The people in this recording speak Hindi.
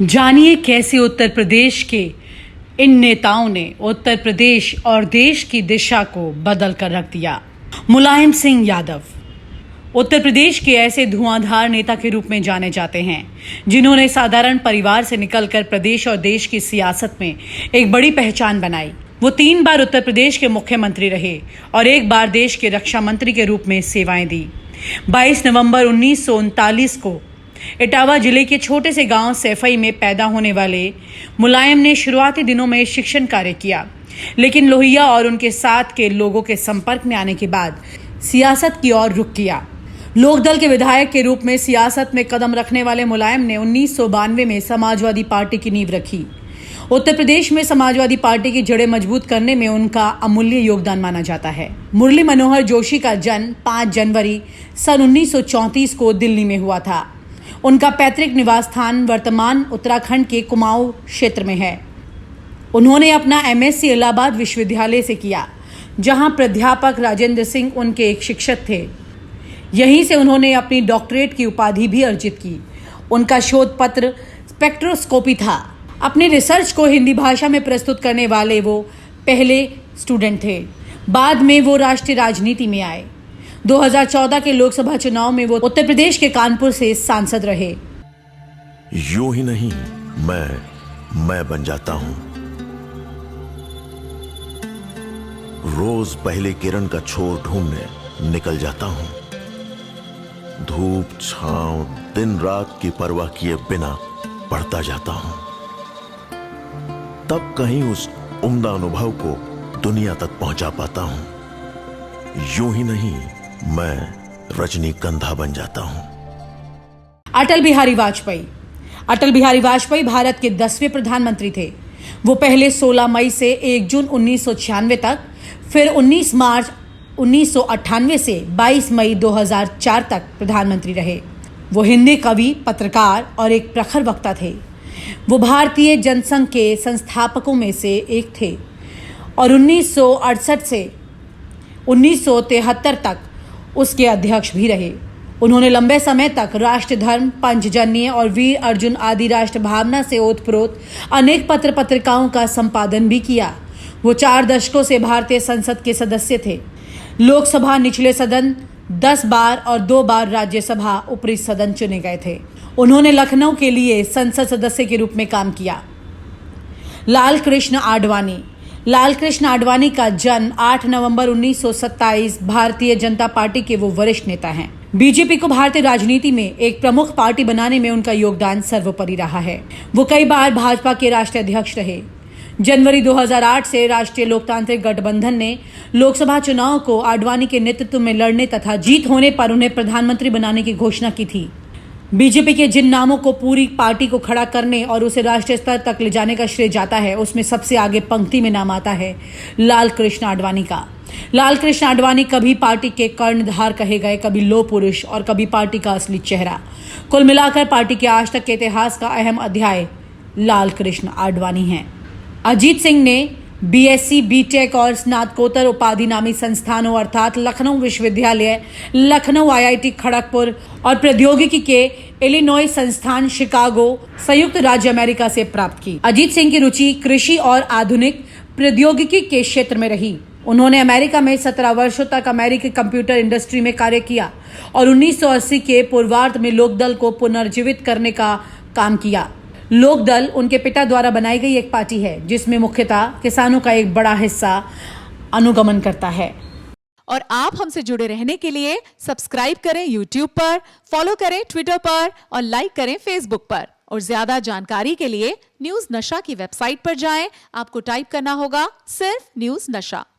जानिए कैसे उत्तर प्रदेश के इन नेताओं ने उत्तर प्रदेश और देश की दिशा को बदल कर रख दिया। मुलायम सिंह यादव उत्तर प्रदेश के ऐसे धुआंधार नेता के रूप में जाने जाते हैं जिन्होंने साधारण परिवार से निकलकर प्रदेश और देश की सियासत में एक बड़ी पहचान बनाई। वो 3 बार उत्तर प्रदेश के मुख्यमंत्री रहे और 1 बार देश के रक्षा मंत्री के रूप में सेवाएं दी। 22 नवंबर 1939 को इटावा जिले के छोटे से गांव सैफई में पैदा होने वाले मुलायम ने शुरुआती दिनों में शिक्षण कार्य किया, लेकिन लोहिया और उनके साथ के लोगों के संपर्क में आने के बाद सियासत की ओर रुख किया। लोकदल के विधायक के रूप में सियासत में कदम रखने वाले मुलायम ने 1992 में समाजवादी पार्टी की नींव रखी। उत्तर प्रदेश में समाजवादी पार्टी की जड़ें मजबूत करने में उनका अमूल्य योगदान माना जाता है। मुरली मनोहर जोशी का जन्म 5 जनवरी सन 1934 को दिल्ली में हुआ था। उनका पैतृक निवास स्थान वर्तमान उत्तराखंड के कुमाऊं क्षेत्र में है। उन्होंने अपना MSc इलाहाबाद विश्वविद्यालय से किया, जहां प्राध्यापक राजेंद्र सिंह उनके एक शिक्षक थे। यहीं से उन्होंने अपनी डॉक्टरेट की उपाधि भी अर्जित की। उनका शोध पत्र स्पेक्ट्रोस्कोपी था। अपने रिसर्च को हिंदी भाषा में प्रस्तुत करने वाले वो पहले स्टूडेंट थे। बाद में वो राष्ट्रीय राजनीति में आए। 2014 के लोकसभा चुनाव में वो उत्तर प्रदेश के कानपुर से सांसद रहे। यूं ही नहीं मैं बन जाता हूं। रोज पहले किरण का छोर ढूंढने निकल जाता हूं। धूप छांव दिन रात की परवाह किए बिना पढ़ता जाता हूं। तब कहीं उस उम्दा अनुभव को दुनिया तक पहुंचा पाता हूं। यूं ही नहीं मैं रजनीगंधा बन जाता हूं। अटल बिहारी वाजपेयी भारत के 10वें प्रधानमंत्री थे। वो पहले 16 मई से 1 जून 1996 तक, फिर 19 मार्च 1998 से 22 मई 2004 तक प्रधानमंत्री रहे। वो हिंदी कवि, पत्रकार और एक प्रखर वक्ता थे। वो भारतीय जनसंघ के संस्थापकों में से एक थे और 1968 से 1973 तक उसके अध्यक्ष भी रहे। उन्होंने लंबे समय तक राष्ट्र धर्म, पंचजन्य और वीर अर्जुन आदि राष्ट्र भावना से ओतप्रोत अनेक पत्र पत्रिकाओं का संपादन भी किया। वो 4 दशकों से भारतीय संसद के सदस्य थे। लोकसभा निचले सदन 10 बार और 2 बार राज्यसभा ऊपरी सदन चुने गए थे। उन्होंने लखनऊ के लिए संसद सदस्य के रूप में काम किया। लाल कृष्ण आडवाणी का जन्म 8 नवंबर 1927। भारतीय जनता पार्टी के वो वरिष्ठ नेता हैं। बीजेपी को भारतीय राजनीति में एक प्रमुख पार्टी बनाने में उनका योगदान सर्वोपरि रहा है। वो कई बार भाजपा के राष्ट्रीय अध्यक्ष रहे। जनवरी 2008 से राष्ट्रीय लोकतांत्रिक गठबंधन ने लोकसभा चुनाव को आडवाणी के नेतृत्व में लड़ने तथा जीत होने पर उन्हें प्रधानमंत्री बनाने की घोषणा की थी। बीजेपी के जिन नामों को पूरी पार्टी को खड़ा करने और उसे राष्ट्रीय स्तर तक ले जाने का श्रेय जाता है, उसमें सबसे आगे पंक्ति में नाम आता है लाल कृष्ण आडवाणी का। लाल कृष्ण आडवाणी कभी पार्टी के कर्णधार कहे गए, कभी लोह पुरुष और कभी पार्टी का असली चेहरा। कुल मिलाकर पार्टी के आज तक के इतिहास का अहम अध्याय लाल कृष्ण आडवाणी है। अजीत सिंह ने BSc, BTech और स्नातकोत्तर उपाधि नामी संस्थानों अर्थात लखनऊ विश्वविद्यालय, लखनऊ IIT खड़गपुर और प्रौद्योगिकी के इलिनॉय संस्थान शिकागो, संयुक्त राज्य अमेरिका से प्राप्त की। अजीत सिंह की रुचि कृषि और आधुनिक प्रौद्योगिकी के क्षेत्र में रही। उन्होंने अमेरिका में 17 वर्षों तक अमेरिकी कंप्यूटर इंडस्ट्री में कार्य किया और 1980 के पूर्वार्ध में लोकदल को पुनर्जीवित करने का काम किया। लोकदल उनके पिता द्वारा बनाई गई एक पार्टी है जिसमें मुख्यतः किसानों का एक बड़ा हिस्सा अनुगमन करता है। और आप हमसे जुड़े रहने के लिए सब्सक्राइब करें YouTube पर, फॉलो करें Twitter पर और लाइक करें Facebook पर। और ज्यादा जानकारी के लिए न्यूज नशा की वेबसाइट पर जाएं। आपको टाइप करना होगा सिर्फ न्यूज नशा।